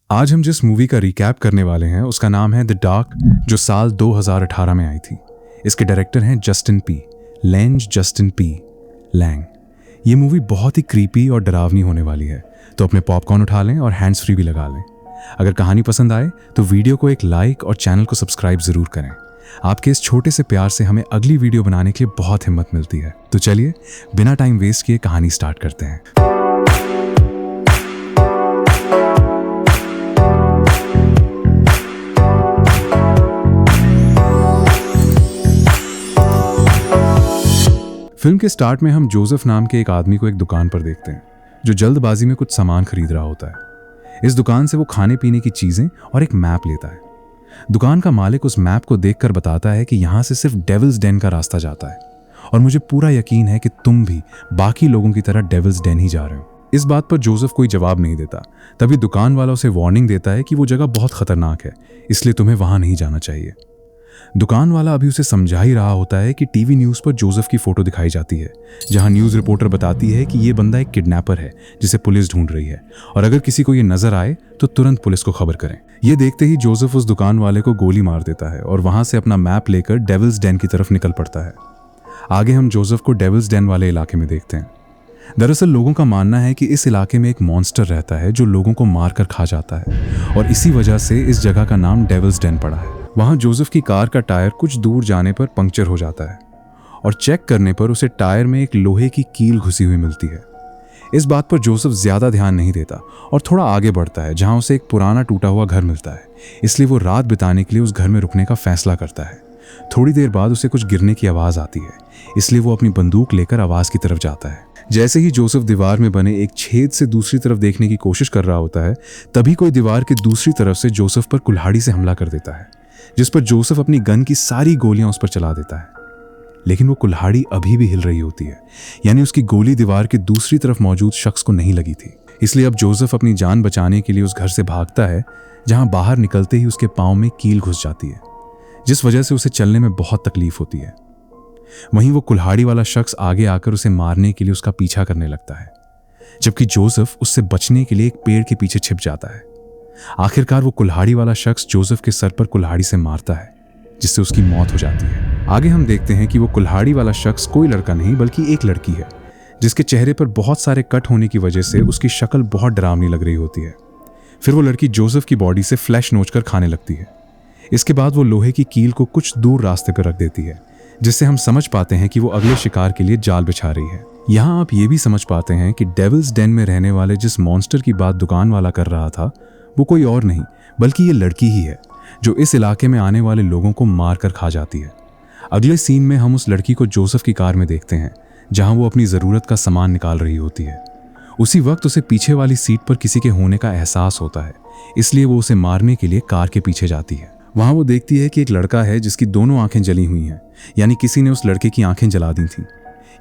आज हम जिस मूवी का रिकैप करने वाले हैं उसका नाम है द डार्क, जो साल 2018 में आई थी। इसके डायरेक्टर हैं जस्टिन पी लैंग। ये मूवी बहुत ही क्रीपी और डरावनी होने वाली है, तो अपने पॉपकॉर्न उठा लें और हैंड्स फ्री भी लगा लें। अगर कहानी पसंद आए तो वीडियो को एक लाइक और चैनल को सब्सक्राइब जरूर करें। आपके इस छोटे से प्यार से हमें अगली वीडियो बनाने के लिए बहुत हिम्मत मिलती है। तो चलिए बिना टाइम वेस्ट किए कहानी स्टार्ट करते हैं। फिल्म के स्टार्ट में हम जोसेफ नाम के एक आदमी को एक दुकान पर देखते हैं, जो जल्दबाजी में कुछ सामान खरीद रहा होता है। इस दुकान से वो खाने पीने की चीजें और एक मैप लेता है। दुकान का मालिक उस मैप को देखकर बताता है कि यहाँ से सिर्फ डेविल्स डेन का रास्ता जाता है, और मुझे पूरा यकीन है कि तुम भी बाकी लोगों की तरह डेविल्स डेन ही जा रहे हो। इस बात पर जोसेफ कोई जवाब नहीं देता। तभी दुकान वाला उसे वार्निंग देता है कि वो जगह बहुत खतरनाक है, इसलिए तुम्हें वहां नहीं जाना चाहिए। दुकान वाला अभी उसे समझा ही रहा होता है कि टीवी न्यूज़ पर जोसेफ की फोटो दिखाई जाती है, जहां न्यूज़ रिपोर्टर बताती है कि ये बंदा एक किडनैपर है जिसे पुलिस ढूंढ रही है, और अगर किसी को ये नजर आए तो तुरंत पुलिस को खबर करें। ये देखते ही जोसेफ उस दुकान वाले को गोली मार देता है और वहां से अपना मैप लेकर डेविल्स डेन की तरफ निकल पड़ता है। आगे हम जोसेफ को डेविल्स डेन वाले इलाके में देखते हैं। दरअसल लोगों का मानना है कि इस इलाके में एक मॉन्स्टर रहता है जो लोगों को मार कर खा जाता है, और इसी वजह से इस जगह का नाम डेविल्स डेन पड़ा है। वहां जोसेफ की कार का टायर कुछ दूर जाने पर पंक्चर हो जाता है, और चेक करने पर उसे टायर में एक लोहे की कील घुसी हुई मिलती है। इस बात पर जोसेफ ज्यादा ध्यान नहीं देता और थोड़ा आगे बढ़ता है, जहां उसे एक पुराना टूटा हुआ घर मिलता है। इसलिए वो रात बिताने के लिए उस घर में रुकने का फैसला करता है। थोड़ी देर बाद उसे कुछ गिरने की आवाज आती है, इसलिए वो अपनी बंदूक लेकर आवाज की तरफ जाता है। जैसे ही जोसेफ दीवार में बने एक छेद से दूसरी तरफ देखने की कोशिश कर रहा होता है, तभी कोई दीवार की दूसरी तरफ से जोसेफ पर कुल्हाड़ी से हमला कर देता है, जिस पर जोसेफ अपनी गन की सारी गोलियां उस पर चला देता है। लेकिन वो कुल्हाड़ी अभी भी हिल रही होती है, यानी उसकी गोली दीवार की दूसरी तरफ मौजूद शख्स को नहीं लगी थी। इसलिए अब जोसेफ अपनी जान बचाने के लिए उस घर से भागता है, जहां बाहर निकलते ही उसके पांव में कील घुस जाती है, जिस वजह से उसे चलने में बहुत तकलीफ होती है। वहीं वो कुल्हाड़ी वाला शख्स आगे आकर उसे मारने के लिए उसका पीछा करने लगता है, जबकि जोसेफ उससे बचने के लिए एक पेड़ के पीछे छिप जाता है। आखिरकार वो कुल्हाड़ी वाला शख्स जोसेफ के सर पर कुल्हाड़ी से मारता है, जिससे उसकी मौत हो जाती है। आगे हम देखते हैं कि वो कुल्हाड़ी वाला शख्स कोई लड़का नहीं बल्कि एक लड़की है, जिसके चेहरे पर बहुत सारे कट होने की वजह से उसकी शक्ल बहुत डरावनी लग रही होती है। फिर वो लड़की जोसेफ की बॉडी से फ्लैश नोचकर खाने लगती है। इसके बाद वो लोहे की कील को कुछ दूर रास्ते पर रख देती है, जिससे हम समझ पाते हैं कि वो अगले शिकार के लिए जाल बिछा रही है। यहाँ आप ये भी समझ पाते हैं कि डेविल्स डेन में रहने वाले जिस मॉन्स्टर की बात दुकान वाला कर रहा था, वो कोई और नहीं बल्कि ये लड़की ही है, जो इस इलाके में आने वाले लोगों को मार कर खा जाती है। अगले सीन में हम उस लड़की को जोसेफ की कार में देखते हैं, जहां वो अपनी ज़रूरत का सामान निकाल रही होती है। उसी वक्त उसे पीछे वाली सीट पर किसी के होने का एहसास होता है, इसलिए वो उसे मारने के लिए कार के पीछे जाती है। वहां वो देखती है कि एक लड़का है जिसकी दोनों आंखें जली हुई हैं, यानी किसी ने उस लड़के की आंखें जला दी थीं।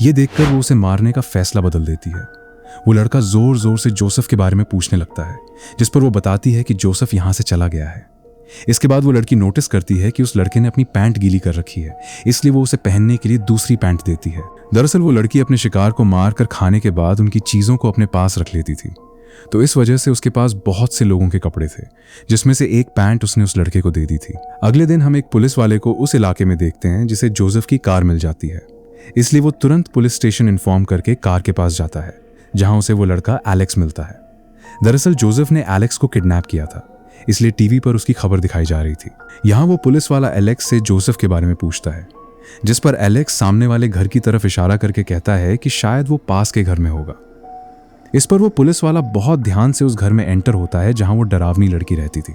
ये देखकर वो उसे मारने का फैसला बदल देती है। वो लड़का जोर जोर से जोसेफ के बारे में पूछने लगता है, जिस पर वो बताती है कि जोसेफ यहाँ से चला गया है। इसके बाद वो लड़की नोटिस करती है कि उस लड़के ने अपनी पैंट गीली कर रखी है, इसलिए वो उसे पहनने के लिए दूसरी पैंट देती है। दरअसल वो लड़की अपने शिकार को मार कर खाने के बाद उनकी चीज़ों को अपने पास रख लेती थी, तो इस वजह से उसके पास बहुत से लोगों के कपड़े थे, जिसमें से एक पैंट उसने उस लड़के को दे दी थी। अगले दिन हम एक पुलिस वाले को उस इलाके में देखते हैं जिसे जोसेफ की कार मिल जाती है, इसलिए वो तुरंत पुलिस स्टेशन इन्फॉर्म करके कार के पास जाता है, जहां उसे वो लड़का एलेक्स मिलता है। दरअसल जोसेफ ने एलेक्स को किडनैप किया था, इसलिए टीवी पर उसकी खबर दिखाई जा रही थी। यहाँ वो पुलिस वाला एलेक्स से जोसेफ के बारे में पूछता है, जिस पर एलेक्स सामने वाले घर की तरफ इशारा करके कहता है कि शायद वो पास के घर में होगा। इस पर वो पुलिस वाला बहुत ध्यान से उस घर में एंटर होता है, जहां वो डरावनी लड़की रहती थी।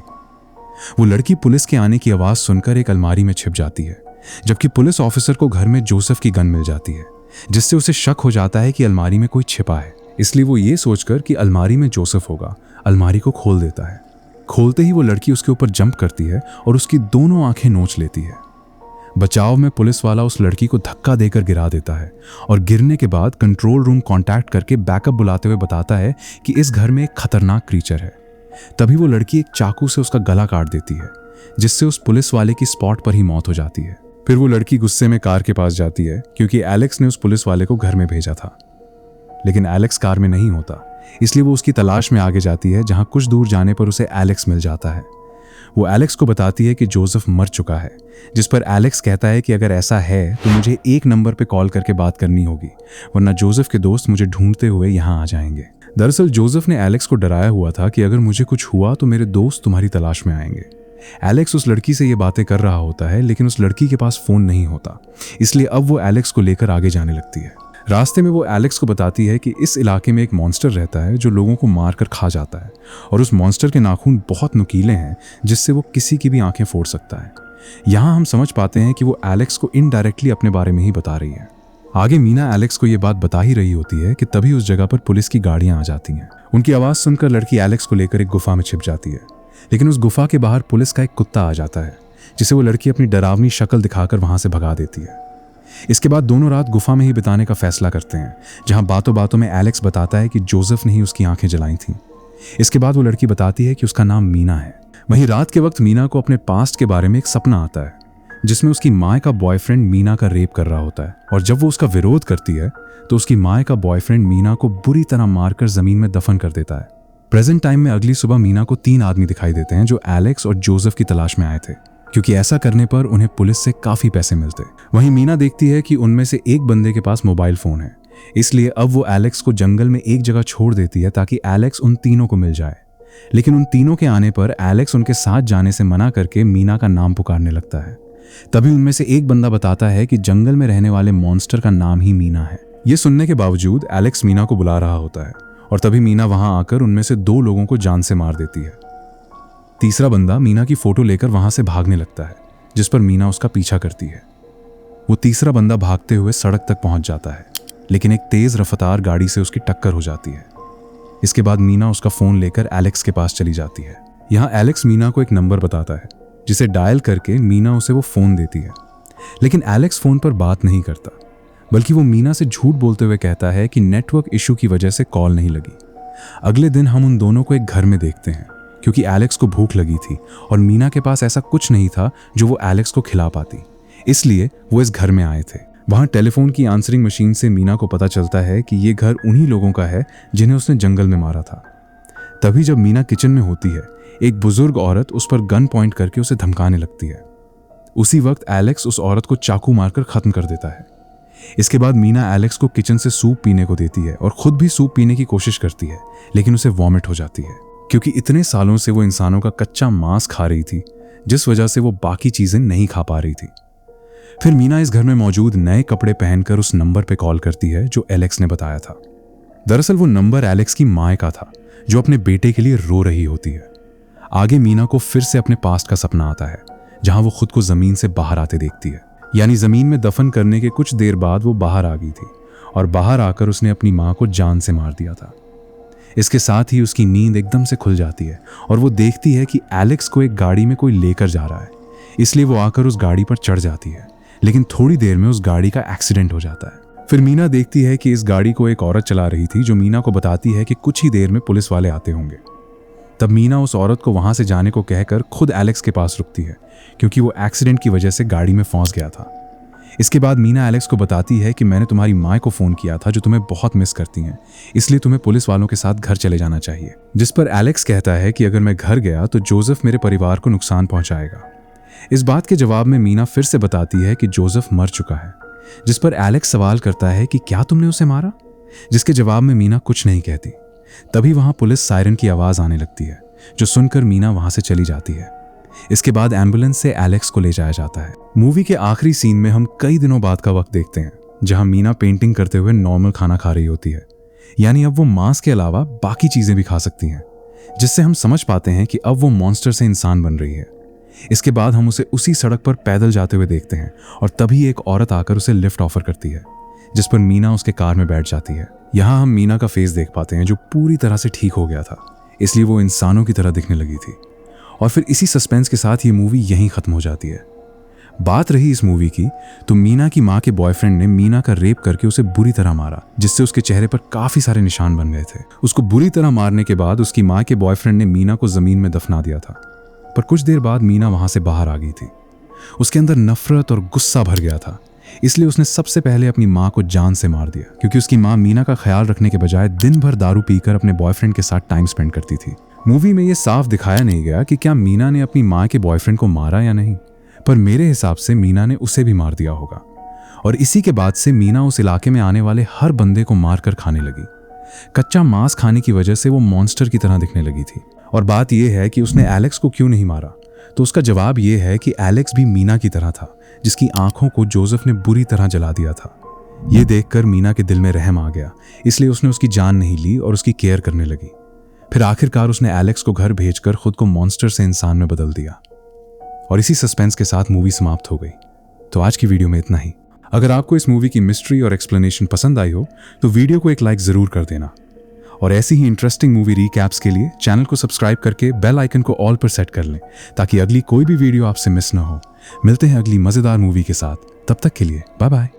वो लड़की पुलिस के आने की आवाज सुनकर एक अलमारी में छिप जाती है, जबकि पुलिस ऑफिसर को घर में जोसेफ की गन मिल जाती है, जिससे उसे शक हो जाता है कि अलमारी में कोई छिपा है। इसलिए वो ये सोचकर कि अलमारी में जोसेफ होगा, अलमारी को खोल देता है। खोलते ही वो लड़की उसके ऊपर जंप करती है और उसकी दोनों आंखें नोच लेती है। बचाव में पुलिस वाला उस लड़की को धक्का देकर गिरा देता है, और गिरने के बाद कंट्रोल रूम कांटेक्ट करके बैकअप बुलाते हुए बताता है कि इस घर में एक खतरनाक क्रीचर है। तभी वो लड़की एक चाकू से उसका गला काट देती है, जिससे उस पुलिस वाले की स्पॉट पर ही मौत हो जाती है। फिर वो लड़की गुस्से में कार के पास जाती है, क्योंकि एलेक्स ने उस पुलिस वाले को घर में भेजा था। लेकिन एलेक्स कार में नहीं होता, इसलिए वो उसकी तलाश में आगे जाती है, जहां कुछ दूर जाने पर उसे एलेक्स मिल जाता है। वो एलेक्स को बताती है कि जोसेफ मर चुका है, जिस पर एलेक्स कहता है कि अगर ऐसा है तो मुझे एक नंबर पे कॉल करके बात करनी होगी, वरना जोसेफ के दोस्त मुझे ढूंढते हुए यहाँ आ जाएंगे। दरअसल जोसेफ ने एलेक्स को डराया हुआ था कि अगर मुझे कुछ हुआ तो मेरे दोस्त तुम्हारी तलाश में आएंगे। एलेक्स उस लड़की से ये बातें कर रहा होता है, लेकिन उस लड़की के पास फोन नहीं होता, इसलिए अब वो एलेक्स को लेकर आगे जाने लगती है। रास्ते में वो एलेक्स को बताती है कि इस इलाके में एक मॉन्स्टर रहता है जो लोगों को मार कर खा जाता है, और उस मॉन्स्टर के नाखून बहुत नुकीले हैं जिससे वो किसी की भी आंखें फोड़ सकता है। यहाँ हम समझ पाते हैं कि वो एलेक्स को इनडायरेक्टली अपने बारे में ही बता रही है। आगे मीना एलेक्स को ये बात बता ही रही होती है कि तभी उस जगह पर पुलिस की गाड़ियां आ जाती हैं। उनकी आवाज़ सुनकर लड़की एलेक्स को लेकर एक गुफा में छिप जाती है, लेकिन उस गुफा के बाहर पुलिस का एक कुत्ता आ जाता है, जिसे वो लड़की अपनी डरावनी शक्ल दिखाकर वहां से भगा देती है। इसके बाद दोनों रात गुफा में ही बिताने का फैसला करते हैं, जहां बातों बातों में एलेक्स बताता है कि जोसेफ ने ही उसकी आंखें जलाई थीं। इसके बाद वो लड़की बताती है कि उसका नाम मीना है। वहीं रात के वक्त मीना को अपने पास्ट के बारे में एक सपना आता है, जिसमें उसकी माँ का बॉयफ्रेंड मीना का रेप कर रहा होता है, और जब वो उसका विरोध करती है तो उसकी माँ का बॉयफ्रेंड मीना को बुरी तरह मारकर जमीन में दफन कर देता है। प्रेजेंट टाइम में अगली सुबह मीना को 3 आदमी दिखाई देते हैं जो एलेक्स और जोसेफ की तलाश में आए थे, क्योंकि ऐसा करने पर उन्हें पुलिस से काफी पैसे मिलते। वहीं मीना देखती है कि उनमें से एक बंदे के पास मोबाइल फोन है, इसलिए अब वो एलेक्स को जंगल में एक जगह छोड़ देती है ताकि एलेक्स उन तीनों को मिल जाए। लेकिन उन तीनों के आने पर एलेक्स उनके साथ जाने से मना करके मीना का नाम पुकारने लगता है। तभी उनमें से एक बंदा बताता है कि जंगल में रहने वाले मॉन्स्टर का नाम ही मीना है। ये सुनने के बावजूद एलेक्स मीना को बुला रहा होता है, और तभी मीना वहां आकर उनमें से 2 लोगों को जान से मार देती है। तीसरा बंदा मीना की फोटो लेकर वहां से भागने लगता है, जिस पर मीना उसका पीछा करती है। वो तीसरा बंदा भागते हुए सड़क तक पहुंच जाता है, लेकिन एक तेज रफ्तार गाड़ी से उसकी टक्कर हो जाती है। इसके बाद मीना उसका फोन लेकर एलेक्स के पास चली जाती है। यहाँ एलेक्स मीना को एक नंबर बताता है, जिसे डायल करके मीना उसे वो फोन देती है। लेकिन एलेक्स फोन पर बात नहीं करता, बल्कि वो मीना से झूठ बोलते हुए कहता है कि नेटवर्क इशू की वजह से कॉल नहीं लगी। अगले दिन हम उन दोनों को एक घर में देखते हैं, क्योंकि एलेक्स को भूख लगी थी और मीना के पास ऐसा कुछ नहीं था जो वो एलेक्स को खिला पाती, इसलिए वो इस घर में आए थे। वहां टेलीफोन की आंसरिंग मशीन से मीना को पता चलता है कि ये घर उन्हीं लोगों का है जिन्हें उसने जंगल में मारा था। तभी जब मीना किचन में होती है, एक बुजुर्ग औरत उस पर गन पॉइंट करके उसे धमकाने लगती है। उसी वक्त एलेक्स उस औरत को चाकू मारकर खत्म कर देता है। इसके बाद मीना एलेक्स को किचन से सूप पीने को देती है और खुद भी सूप पीने की कोशिश करती है, लेकिन उसे वॉमिट हो जाती है, क्योंकि इतने सालों से वो इंसानों का कच्चा मांस खा रही थी, जिस वजह से वो बाकी चीजें नहीं खा पा रही थी। फिर मीना इस घर में मौजूद नए कपड़े पहनकर उस नंबर पे कॉल करती है जो एलेक्स ने बताया था। दरअसल वो नंबर एलेक्स की माँ का था, जो अपने बेटे के लिए रो रही होती है। आगे मीना को फिर से अपने पास्ट का सपना आता है, जहां वो खुद को जमीन से बाहर आते देखती है। यानी जमीन में दफन करने के कुछ देर बाद वो बाहर आ गई थी, और बाहर आकर उसने अपनी माँ को जान से मार दिया था। इसके साथ ही उसकी नींद एकदम से खुल जाती है और वो देखती है कि एलेक्स को एक गाड़ी में कोई लेकर जा रहा है, इसलिए वो आकर उस गाड़ी पर चढ़ जाती है। लेकिन थोड़ी देर में उस गाड़ी का एक्सीडेंट हो जाता है। फिर मीना देखती है कि इस गाड़ी को एक औरत चला रही थी, जो मीना को बताती है कि कुछ ही देर में पुलिस वाले आते होंगे। तब मीना उस औरत को वहां से जाने को कहकर खुद एलेक्स के पास रुकती है, क्योंकि वो एक्सीडेंट की वजह से गाड़ी में फंस गया था। इसके बाद मीना एलेक्स को बताती है कि मैंने तुम्हारी माँ को फ़ोन किया था, जो तुम्हें बहुत मिस करती हैं, इसलिए तुम्हें पुलिस वालों के साथ घर चले जाना चाहिए। जिस पर एलेक्स कहता है कि अगर मैं घर गया तो जोसेफ मेरे परिवार को नुकसान पहुंचाएगा। इस बात के जवाब में मीना फिर से बताती है कि जोसेफ मर चुका है, जिस पर एलेक्स सवाल करता है कि क्या तुमने उसे मारा, जिसके जवाब में मीना कुछ नहीं कहती। तभी वहां पुलिस सायरन की आवाज़ आने लगती है, जो सुनकर मीना वहां से चली जाती है। इसके बाद एम्बुलेंस से एलेक्स को ले जाया जाता है। मूवी के आखिरी सीन में हम कई दिनों बाद का वक्त देखते हैं, जहां मीना पेंटिंग करते हुए नॉर्मल खाना खा रही होती है। यानी अब वो मांस के अलावा बाकी चीजें भी खा सकती हैं, जिससे हम समझ पाते हैं कि अब वो मॉन्स्टर से इंसान बन रही है। इसके बाद हम उसे उसी सड़क पर पैदल जाते हुए देखते हैं, और तभी एक औरत आकर उसे लिफ्ट ऑफर करती है, जिस पर मीना उसके कार में बैठ जाती है। यहाँ हम मीना का फेस देख पाते हैं, जो पूरी तरह से ठीक हो गया था, इसलिए वो इंसानों की तरह दिखने लगी थी। और फिर इसी सस्पेंस के साथ ये मूवी यहीं खत्म हो जाती है। बात रही इस मूवी की, तो मीना की माँ के बॉयफ्रेंड ने मीना का रेप करके उसे बुरी तरह मारा, जिससे उसके चेहरे पर काफी सारे निशान बन गए थे। उसको बुरी तरह मारने के बाद उसकी माँ के बॉयफ्रेंड ने मीना को जमीन में दफना दिया था। पर कुछ देर बाद मीना वहां से बाहर आ गई थी। उसके अंदर नफरत और गुस्सा भर गया था, इसलिए उसने सबसे पहले अपनी माँ को जान से मार दिया, क्योंकि उसकी माँ मीना का ख्याल रखने के बजाय दिन भर दारू पीकर अपने बॉयफ्रेंड के साथ टाइम स्पेंड करती थी। मूवी में ये साफ दिखाया नहीं गया कि क्या मीना ने अपनी माँ के बॉयफ्रेंड को मारा या नहीं, पर मेरे हिसाब से मीना ने उसे भी मार दिया होगा। और इसी के बाद से मीना उस इलाके में आने वाले हर बंदे को मार कर खाने लगी। कच्चा मांस खाने की वजह से वो मॉन्स्टर की तरह दिखने लगी थी। और बात यह है कि उसने एलेक्स को क्यों नहीं मारा, तो उसका जवाब यह है कि एलेक्स भी मीना की तरह था, जिसकी आंखों को जोसेफ ने बुरी तरह जला दिया था। यह देखकर मीना के दिल में रहम आ गया, इसलिए उसने उसकी जान नहीं ली और उसकी केयर करने लगी। फिर आखिरकार उसने एलेक्स को घर भेजकर खुद को मॉन्स्टर से इंसान में बदल दिया। और इसी सस्पेंस के साथ मूवी समाप्त हो गई। तो आज की वीडियो में इतना ही। अगर आपको इस मूवी की मिस्ट्री और एक्सप्लेनेशन पसंद आई हो तो वीडियो को एक लाइक जरूर कर देना। और ऐसी ही इंटरेस्टिंग मूवी रीकैप्स के लिए चैनल को सब्सक्राइब करके बेल आइकन को ऑल पर सेट कर लें, ताकि अगली कोई भी वीडियो आपसे मिस ना हो। मिलते हैं अगली मजेदार मूवी के साथ, तब तक के लिए बाय बाय।